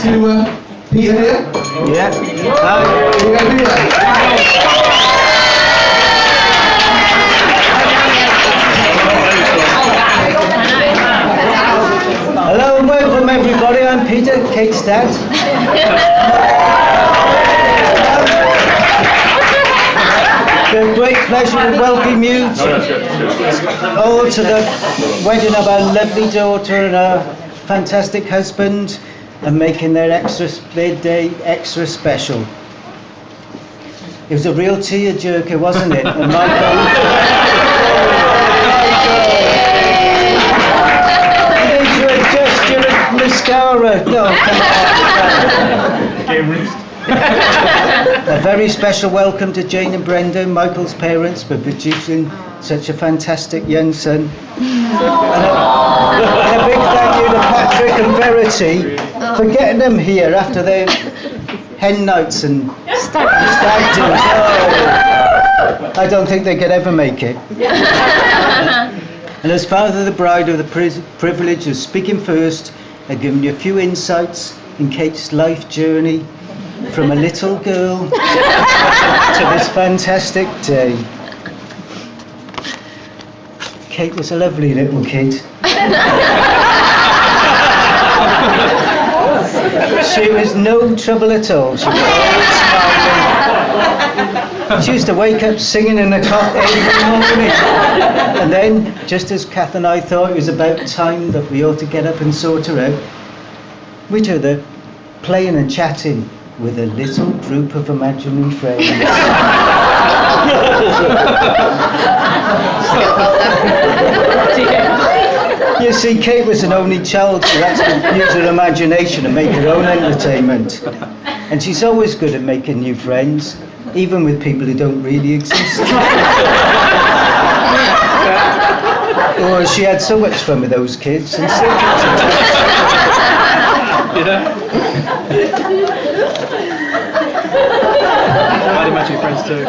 To Peter here. Yeah. Hello and welcome everybody. I'm Peter, Kate's dad. It's a great pleasure to welcome you all to the wedding of our lovely daughter and her fantastic husband, and making their day extra special. It was a real tear-jerker, wasn't it? And Michael... Into a gesture of mascara. No, come on. A very special welcome to Jane and Brenda, Michael's parents, for producing such a fantastic young son. And a big thank you to Patrick and Verity for getting them here after their hen nights and stag do's. Oh, I don't think they could ever make it. And as father of the bride, of the privilege of speaking first, I've given you a few insights in Kate's life journey from a little girl to this fantastic day. Kate was a lovely little kid. She was no trouble at all. She was always smiling. She used to wake up singing in the cot every morning. And then, just as Kath and I thought it was about time that we ought to get up and sort her out, we were there playing and chatting with a little group of imaginary friends. You see, Kate was an only child, so had to use her imagination and make her own entertainment. And she's always good at making new friends, even with people who don't really exist. Oh, she had so much fun with those kids, and still I'd imagine friends too.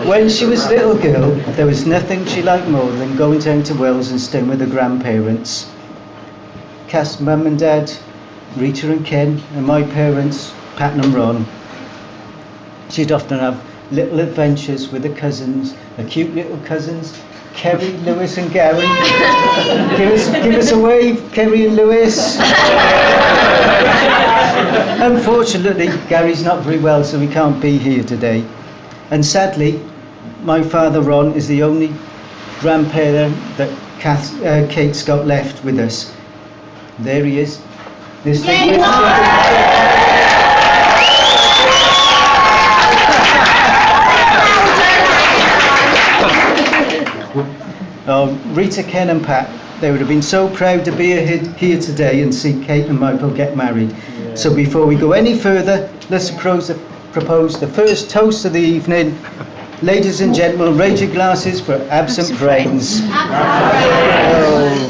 When she was a little girl, there was nothing she liked more than going down to Wales and staying with her grandparents. Kath's mum and dad, Rita and Ken, and my parents, Pat and Ron. She'd often have little adventures with her cousins, her cute little cousins, Kerry, Lewis and Gary. Give us a wave, Kerry and Lewis. Unfortunately, Gary's not very well, so he can't be here today. And sadly, my father Ron is the only grandparent that Kate's got left with us. There he is. This thing Rita, Ken and Pat, they would have been so proud to be here today and see Kate and Michael get married. Yeah. So before we go any further, let's propose the first toast of the evening. Ladies and gentlemen, raise your glasses for absent friends. Oh.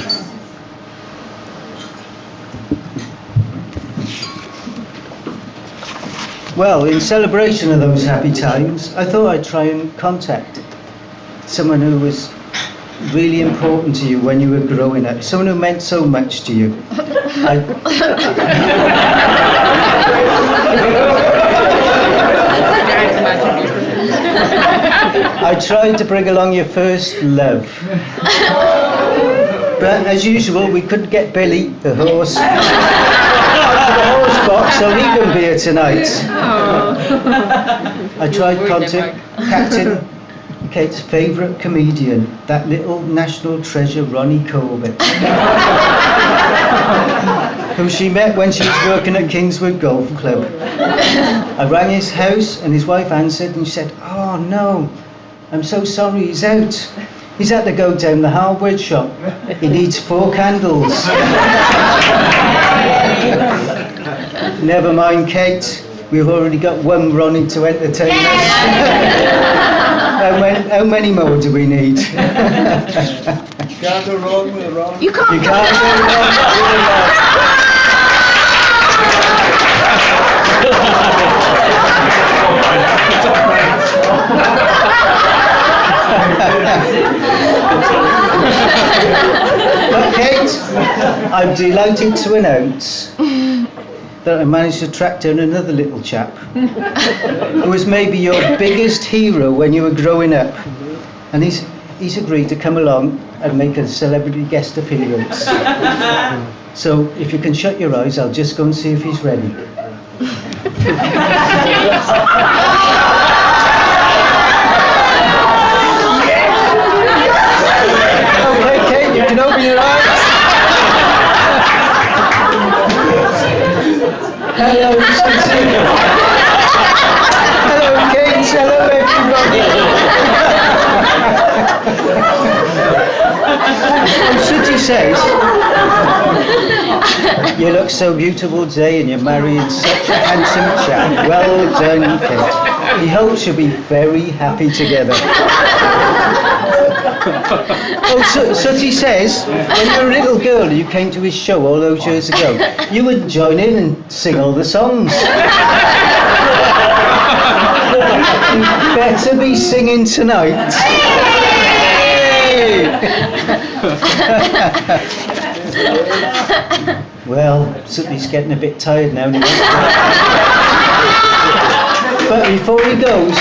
Well, in celebration of those happy times, I thought I'd try and contact someone who was really important to you when you were growing up, someone who meant so much to you. I tried to bring along your first love, but as usual we couldn't get Billy, the horse, out of the horse box, so he couldn't be here tonight. I tried contacting Kate's favourite comedian, that little national treasure Ronnie Corbett, who she met when she was working at Kingswood Golf Club. I rang his house and his wife answered and she said, "Oh no, I'm so sorry, he's out. He's had to go down the hardware shop. He needs 4 candles." Never mind, Kate, we've already got one Ronnie to entertain us. How many more do we need? You can't go wrong with a Ron. You can't go wrong with a Ron. But Kate, I'm delighted to announce that I managed to track down another little chap who was maybe your biggest hero when you were growing up, and he's agreed to come along and make a celebrity guest appearance. So if you can shut your eyes, I'll just go and see if he's ready. Okay, Kate, you can open your eyes. Hello, Mr. T. Hello, Kate. Hello, everybody. Sooty says, you look so beautiful today and you're marrying such a handsome chap. Well done, Kate. He hopes you'll be very happy together. Oh, Sooty says, when you were a little girl and you came to his show all those years ago, you would join in and sing all the songs. You better be singing tonight. Hey! Well, Sooty's getting a bit tired now. But before he goes,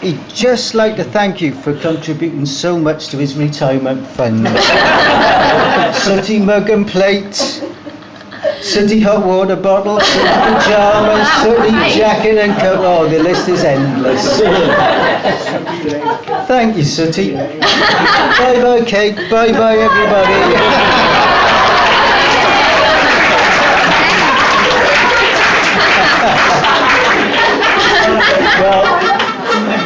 he'd just like to thank you for contributing so much to his retirement fund. Sooty mug and plate, Sooty hot water bottle, Sooty pyjamas, Sooty jacket and coat. Oh, the list is endless. Thank you, Sooty. Bye bye, Kate. Bye bye, everybody. Well,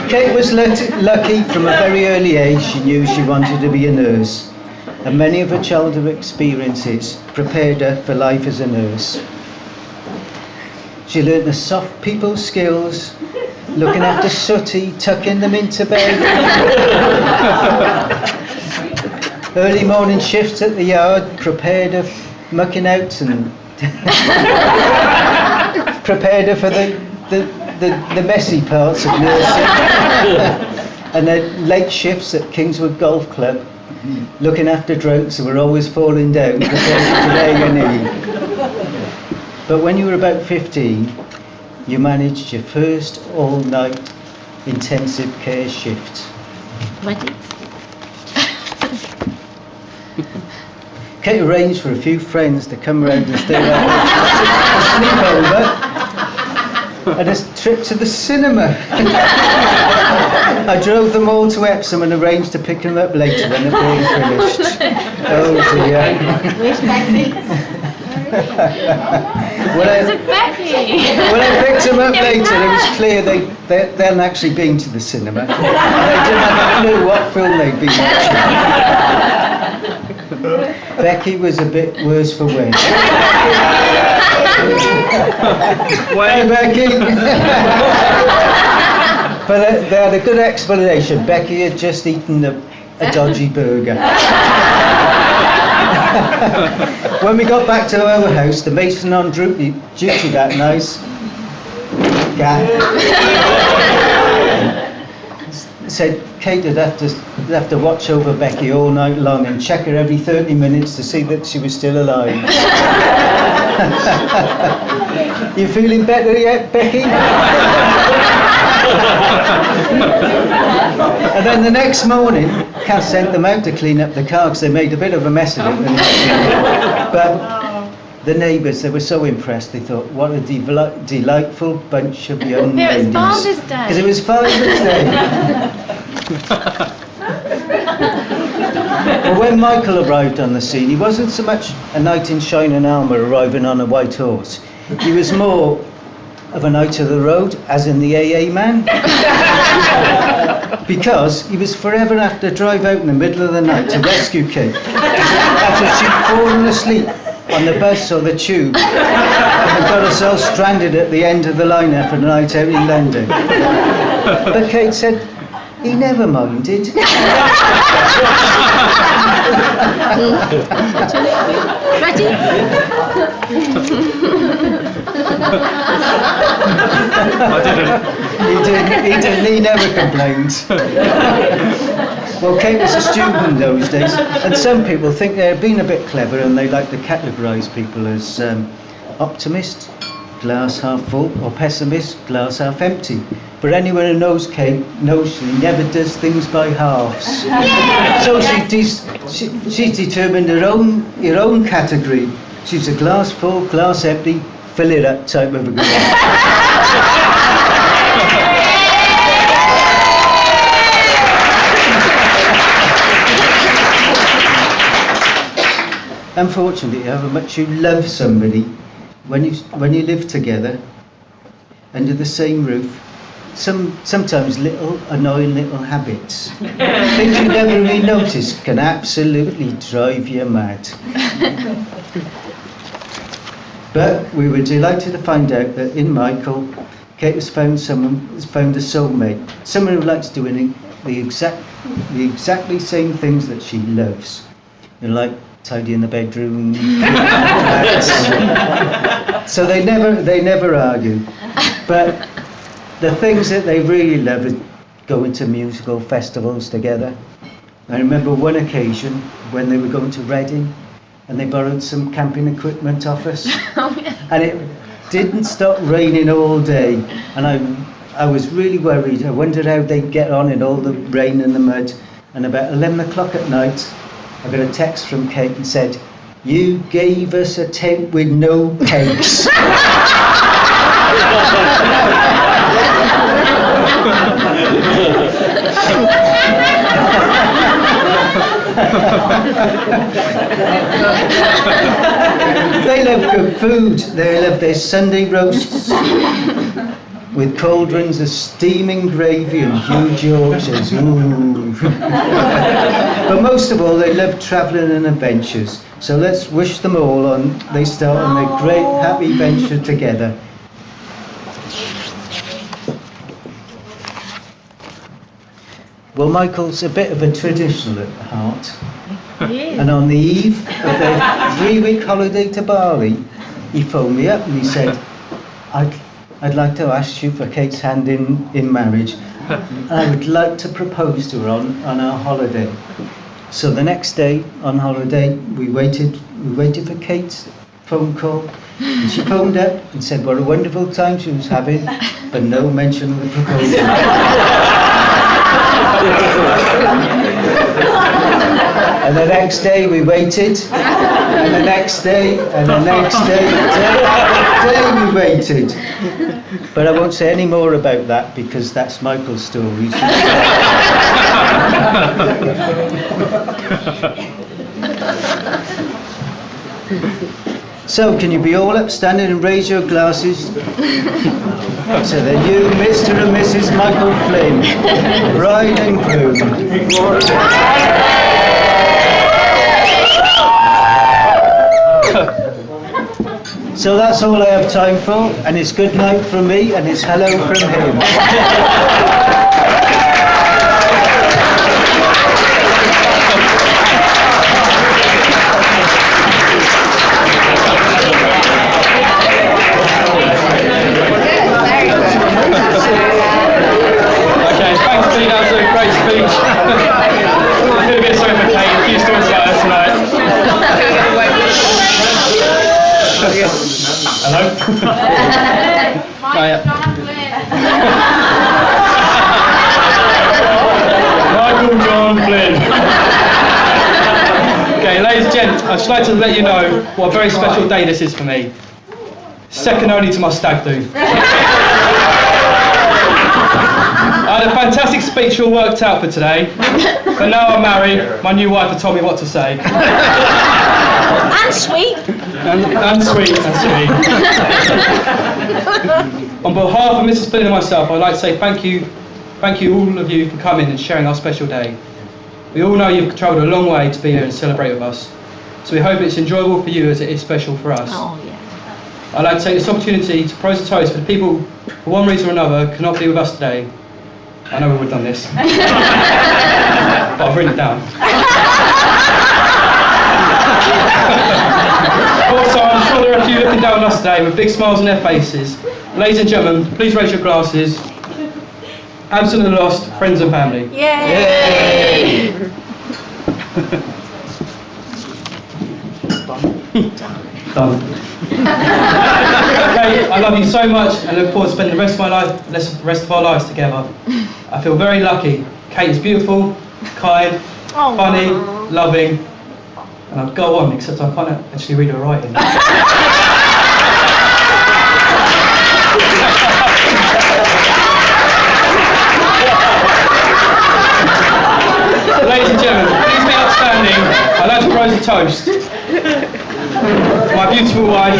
Kate was lucky from a very early age. She knew she wanted to be a nurse, and many of her childhood experiences prepared her for life as a nurse. She learned the soft people skills, looking after Sooty, tucking them into bed. Early morning shifts at the yard prepared her mucking out and prepared her for the messy parts of nursing. And then late shifts at Kingswood Golf Club, looking after drunks who were always falling down prepared to lay your knee. But when you were about 15, you managed your first all-night intensive care shift. Kate arranged for a few friends to come round and stay around a sleepover and a trip to the cinema. I drove them all to Epsom and arranged to pick them up later when the film finished. Oh dear. Where's Becky? When I picked them up later, it was clear they hadn't actually been to the cinema. They didn't have a clue what film they'd been watching. Becky was a bit worse for wear. Hey, Becky. But they had a good explanation. Becky had just eaten a dodgy burger. When we got back to our house, the mason on duty that night said Kate would have to watch over Becky all night long and check her every 30 minutes to see that she was still alive. You feeling better yet, Becky? And then the next morning, Cass sent them out to clean up the car because they made a bit of a mess of it. But the neighbours, they were so impressed, they thought, what a delightful bunch of young ladies. It was Father's Day. Because it was Father's Day. Well, when Michael arrived on the scene, he wasn't so much a knight in shining armour arriving on a white horse. He was more of a knight of the road, as in the AA man. Because he was forever after to drive out in the middle of the night to rescue Kate after she'd fallen asleep on the bus or the tube and got herself stranded at the end of the line after a night out in London. But Kate said he never minded. Ready? I didn't. He never complained. Well, Kate was a student in those days, and some people think they're being a bit clever and they like to categorise people as optimist, glass half full, or pessimist, glass half empty. But anyone who knows Kate knows she never does things by halves. So she's determined her own category. She's a glass full, glass empty, fill it up type of a girl. Unfortunately, however much you love somebody, when you live together under the same roof, sometimes little annoying little habits, things you never really notice, can absolutely drive you mad. But we were delighted to find out that in Michael, Kate has found a soulmate, someone who likes doing the exactly same things that she loves. Like tidying the bedroom. So they never argue. But the things that they really love is going to musical festivals together. I remember one occasion when they were going to Reading and they borrowed some camping equipment off us. And it didn't stop raining all day. And I was really worried. I wondered how they'd get on in all the rain and the mud. And about 11 o'clock at night, I got a text from Kate and said, "You gave us a tent with no pegs." They love good food. They love their Sunday roasts with cauldrons of steaming gravy and huge Yorkshires. Ooh. But most of all, they love travelling and adventures. So let's wish them all on. They start on their great happy venture together. Well, Michael's a bit of a traditional at heart. And on the eve of their 3-week holiday to Bali, he phoned me up and he said, I'd like to ask you for Kate's hand in marriage. And I would like to propose to her on our holiday. So the next day on holiday, we waited for Kate's phone call. And she phoned up and said what a wonderful time she was having, but no mention of the proposal. And the next day we waited, and the next day, and the next day, day we waited. But I won't say any more about that because that's Michael's story. So, can you be all upstanding and raise your glasses to the new Mr. and Mrs. Michael Flynn, bride and groom. So that's all I have time for, and it's good night from me, and it's hello from him. Okay, thanks Dean, that was a great speech. I'm going to be sorry for Kate, a few stories about her tonight. Hello? Michael John Flynn. Okay, ladies and gents, I'd just like to let you know what a very special day this is for me. Second only to my stag do. I had a fantastic speech all worked out for today, but now I'm married, my new wife has told me what to say. And sweet. And sweet. On behalf of Mrs. Flynn and myself, I'd like to say thank you all of you for coming and sharing our special day. We all know you've travelled a long way to be here and celebrate with us, so we hope it's enjoyable for you as it is special for us. Oh, yeah. I'd like to take this opportunity to propose a toast for the people who, for one reason or another, cannot be with us today. I know we would have done this, but I've written it down. Also, I'm sure there are a few looking down on us today with big smiles on their faces. Ladies and gentlemen, please raise your glasses. Absent and lost, friends and family. Yay! Done. Okay, I love you so much and look forward to spending the rest of our lives together. I feel very lucky. Kate is beautiful, kind, Oh. funny, loving, and I'd go on, except I can't actually read her writing. Ladies and gentlemen, please be outstanding. I'd like to propose a toast. My beautiful wife,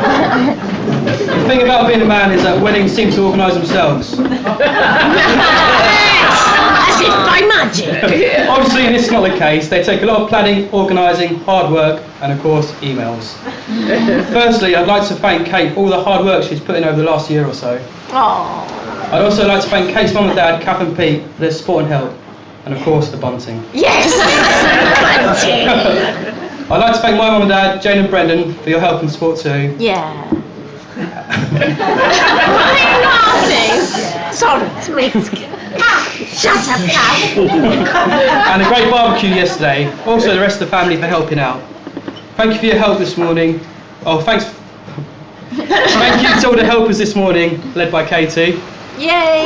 The thing about being a man is that weddings seem to organise themselves. As if by magic. Obviously, this is not the case. They take a lot of planning, organising, hard work, and of course, emails. Firstly, I'd like to thank Kate for all the hard work she's put in over the last year or so. Oh. I'd also like to thank Kate's mum and dad, Kath and Pete, for their support and help, and of course, the bunting. Yes. Bunting. I'd like to thank my mum and dad, Jane and Brendan, for your help and support too. Yeah. Why are you laughing? Sorry, it's me. Shut up, Kath. And a great barbecue yesterday. Also, the rest of the family for helping out. Thank you for your help this morning. Oh, thanks. Thank you to all the helpers this morning, led by Katie. Yay.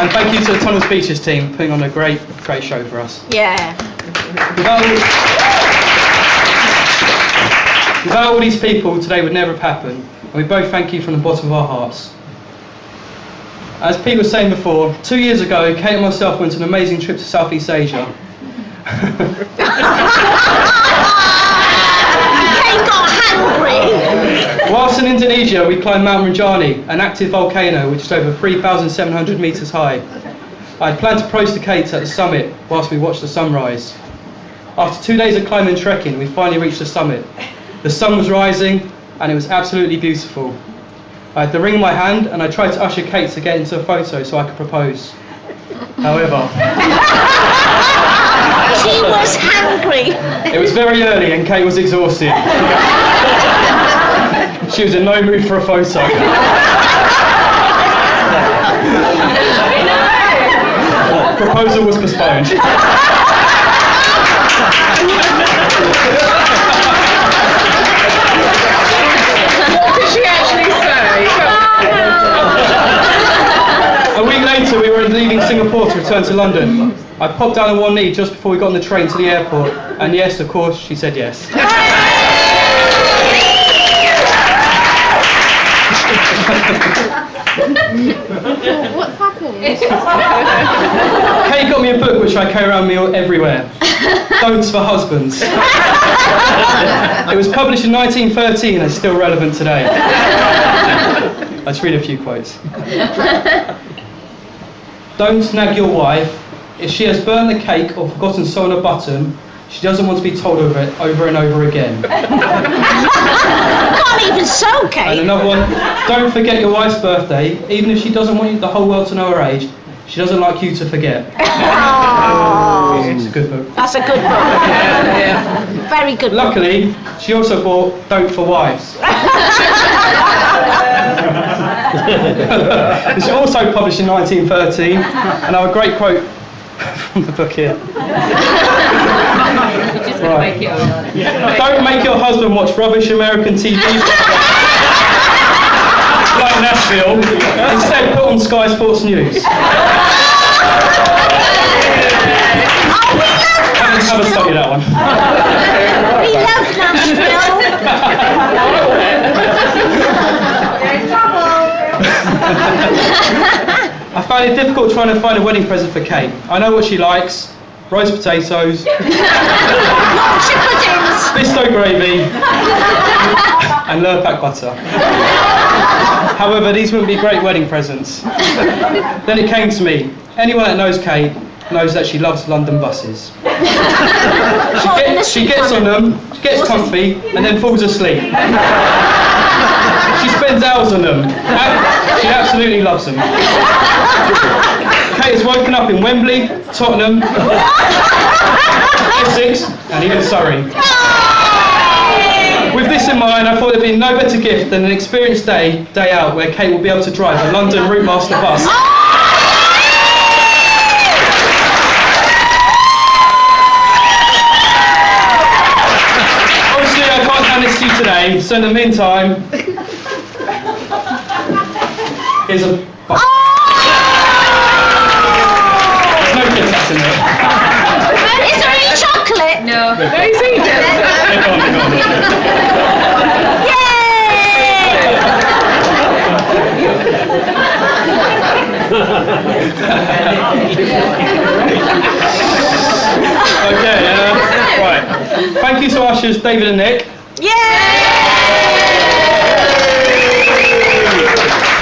And thank you to the Tunnel Speeches team, putting on a great show for us. Yeah. Without all these people, today would never have happened. And we both thank you from the bottom of our hearts. As Pete was saying before, 2 years ago, Kate and myself went on an amazing trip to Southeast Asia. Kate got hungry. Whilst in Indonesia, we climbed Mount Rinjani, an active volcano which is over 3,700 metres high. I had planned to propose to Kate at the summit whilst we watched the sunrise. After 2 days of climbing and trekking, we finally reached the summit. The sun was rising and it was absolutely beautiful. I had the ring in my hand and I tried to usher Kate to get into a photo so I could propose. However, She was hungry. it was very early and Kate was exhausted. She was in no mood for a photo. Proposal was postponed. What did she actually say? A week later, we were leaving Singapore to return to London. I popped down on one knee just before we got on the train to the airport, and yes, of course, she said yes. What happened? Kate got me a book which I carry around me everywhere. Don'ts for Husbands. It was published in 1913 and is still relevant today. Let's read a few quotes. Don't nag your wife. If she has burnt the cake or forgotten to sew on a button, she doesn't want to be told of it over and over again. Can't even sew, And Kate. another one, don't forget your wife's birthday, even if she doesn't want the whole world to know her age, she doesn't like you to forget. Oh, It's a good book. that's a good book. Very good book. Luckily, she also bought Don't for Wives. It's also published in 1913, and I have a great quote from the book here. Right. Don't make your husband watch rubbish American TV like Nashville. Instead, put on Sky Sports News. Have a study that one. We love Nashville. I find it difficult trying to find a wedding present for Kate. I know what she likes: roast potatoes, Yorkshire puddings. Bisto gravy, and Lurpak butter. However, these wouldn't be great wedding presents. Then it came to me. Anyone that knows Kate knows that she loves London buses. She gets on them, gets comfy, and then falls asleep. She spends hours on them. She absolutely loves them. Kate has woken up in Wembley, Tottenham, Essex, and even Surrey. With this in mind, I thought there'd be no better gift than an experienced day out, where Kate will be able to drive a London Routemaster bus. Obviously, I can't hand this to you today, so in the meantime, here's a box. There's no Kit Kats in there. Is there any chocolate? No, he's eating. They're gone. Okay, right. Thank you to ushers David and Nick.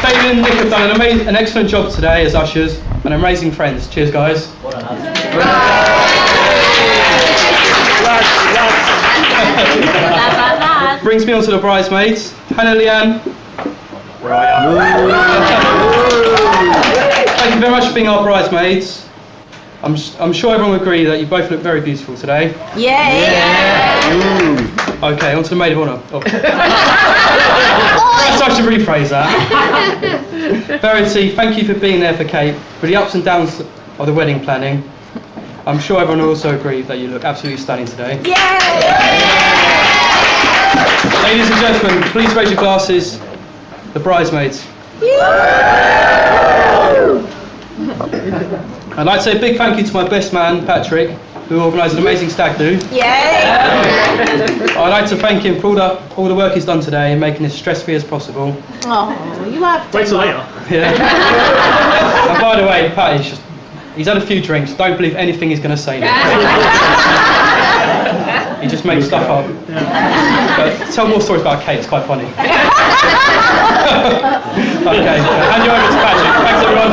David and Nick have done an excellent job today as ushers and amazing friends. Cheers, guys. Brings me on to the bridesmaids. Hannah Leanne. Thank you very much for being our bridesmaids. I'm sure everyone will agree that you both look very beautiful today. Okay, on to the maid of honour. Oh. Perhaps I should rephrase that. Verity, thank you for being there for Kate, for the ups and downs of the wedding planning. I'm sure everyone will also agree that you look absolutely stunning today. Ladies and gentlemen, please raise your glasses. The bridesmaids. I'd like to say a big thank you to my best man, Patrick, who organised an amazing stag do. I'd like to thank him for all the work he's done today in making this stress-free as possible. Oh, you have to. Wait till later. Yeah. And by the way, Pat, he's had a few drinks. Don't believe anything he's going to say now. He just makes stuff up. But tell more stories about Kate, it's quite funny. Okay, hand you over to Patrick. Thanks, everyone.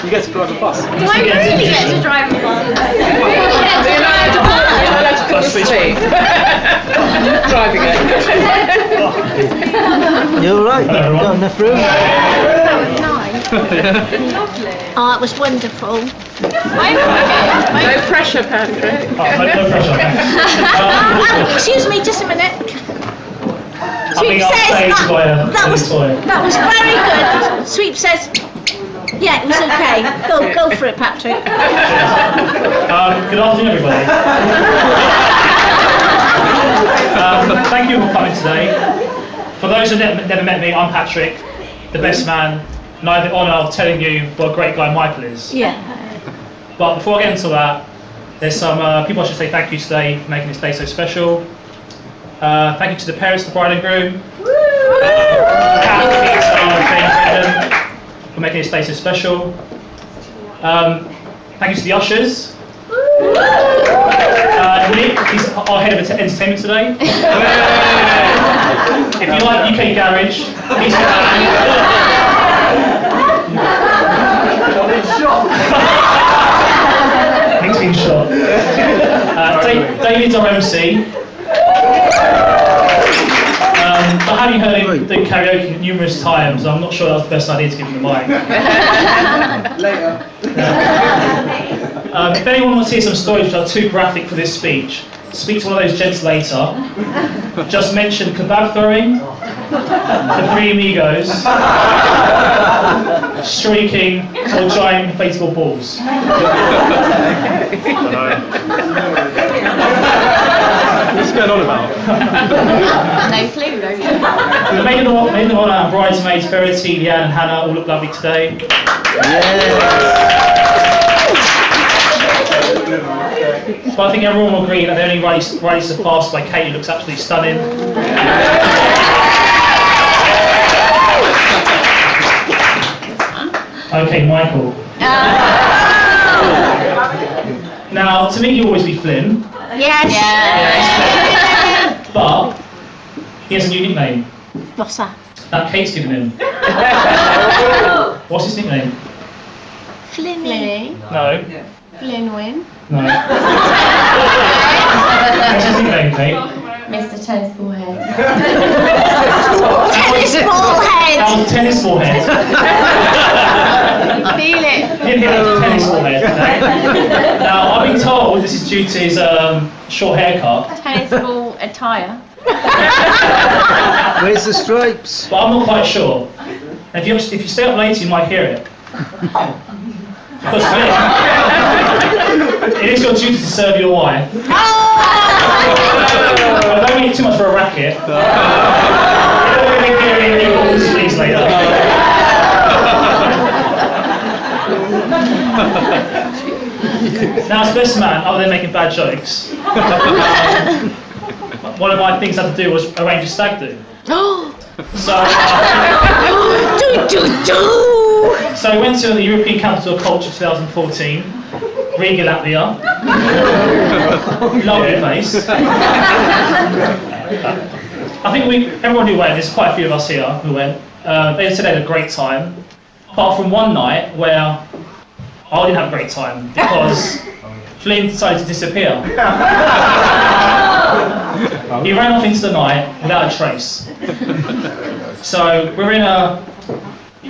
You get to drive a bus. Do I really get to drive a bus? Driving it. You alright? Got enough room? Oh, it was wonderful. No pressure, Patrick. No pressure. Excuse me, just a minute. Being upstaged by a that was very good. Sweep says, yeah, it was okay. Go for it, Patrick. Good afternoon, everybody. Thank you for coming today. For those who never met me, I'm Patrick, the best man, and I have the honour of telling you what a great guy Michael is. Yeah. But before I get into that, there's some people I should say thank you today for making this day so special. Thank you to the parents of the bride and groom. For making this day so special. Thank you to the ushers. Nick, he's our head of entertainment today. If you like UK Garage, he's the man. Nick's been shot. David's our MC. I have heard him do karaoke numerous times. I'm not sure that was the best idea to give him the mic. Later. If anyone wants to hear some stories which are too graphic for this speech, speak to one of those gents later. Just mention kebab throwing, the three amigos, streaking, or giant inflatable balls. What's going on about? No clue, though. The maid of honour and bridesmaids, Verity, Leanne and Hannah all look lovely today. But I think everyone will agree that the only rally surpassed by Kate, who looks absolutely stunning. Okay, Michael. Now, to me, you always be Flynn. Yes. But he has a new nickname What's that? that Kate's given him. What's his nickname? Flinny. No. Flynn win. No. What's his nickname, Kate? Mr. Tennis Ball Head. Tennis ball head. That was tennis ball head. Feel it. Didn't hear that tennis ball head. Now, I've been told this is due to his short haircut, Tennis ball attire. Where's the stripes? but I'm not quite sure. And if you stay up later, you might hear it. Because it is your duty to serve your wife. Oh! I don't need too much for a racket. You don't want to hear any calls, please, later. Now, as best man, other than making bad jokes, one of my things I had to do was arrange a stag do. So, so I went to the European Capital of Culture 2014, Riga, Latvia. Lovely place. I think everyone who went, there's quite a few of us here who went, they said they had a great time, apart from one night where I didn't have a great time because Flynn decided to disappear. He ran off into the night without a trace. So we're in a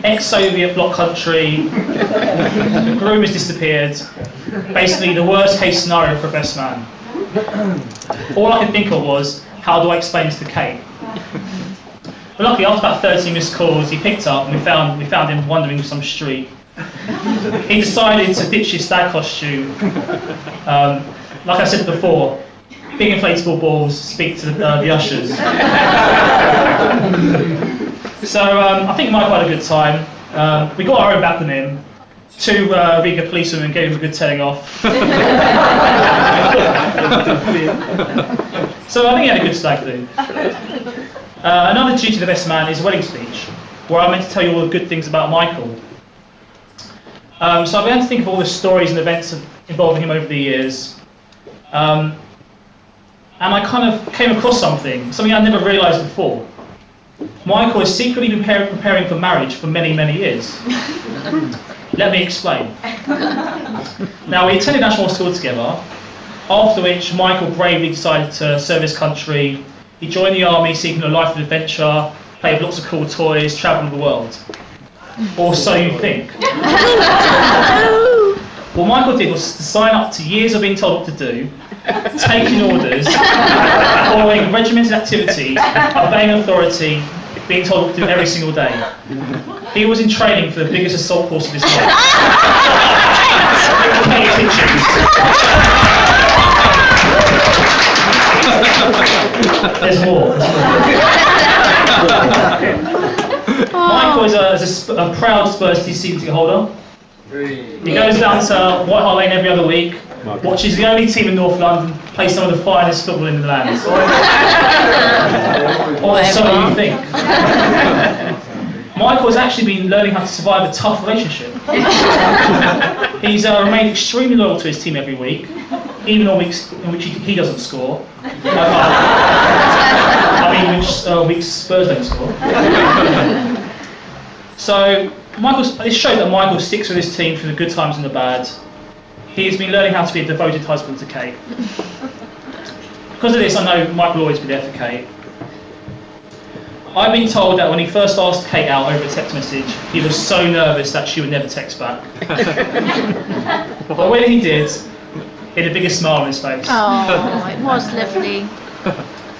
ex-Soviet bloc country, the groom has disappeared, basically the worst case scenario for a best man. All I could think of was, how do I explain this to Kate? But luckily, after about 30 missed calls, he picked up and we found him wandering some street. He decided to ditch his stag costume. Like I said before, big inflatable balls, speak to the ushers. So I think Michael had a good time. We got our own backronym. 2 Riga policemen gave him a good telling off. So I think he had a good stag do. Another duty of the best man is a wedding speech, where I'm meant to tell you all the good things about Michael. So I began to think of all the stories and events involving him over the years. And I kind of came across something I'd never realised before. Michael is secretly preparing for marriage for many, many years. Let me explain. Now, we attended national school together, after which Michael bravely decided to serve his country. He joined the army seeking a life of adventure, played with lots of cool toys, travelled the world. Or so you think. What Michael did was to sign up to years of being told what to do, taking orders, following regimented activities, obeying authority, being told what to do every single day. He was in training for the biggest assault course of his life. There's more. Michael is a proud Spurs season ticket holder. He goes down to White Hart Lane every other week, watches the only team in North London play some of the finest football in the land. Or so you think. Michael has actually been learning how to survive a tough relationship. He's remained extremely loyal to his team every week, even on weeks in which he doesn't score. Which weeks Spurs don't score. So it shows that Michael sticks with his team through the good times and the bad. He's been learning how to be a devoted husband to Kate. Because of this, I know Michael will always be there for Kate. I've been told that when he first asked Kate out over a text message, he was so nervous that she would never text back. But when he did, he had the biggest smile on his face. Oh, it was lovely.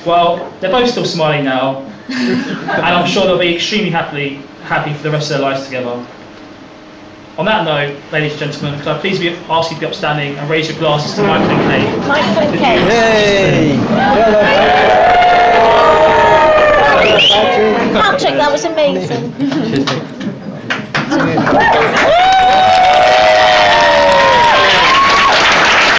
Well, they're both still smiling now, and I'm sure they'll be extremely happy for the rest of their lives together. On that note, ladies and gentlemen, could I please ask you to be upstanding and raise your glasses to Michael and Kate? Michael and Kate. Hey! Patrick, that was amazing.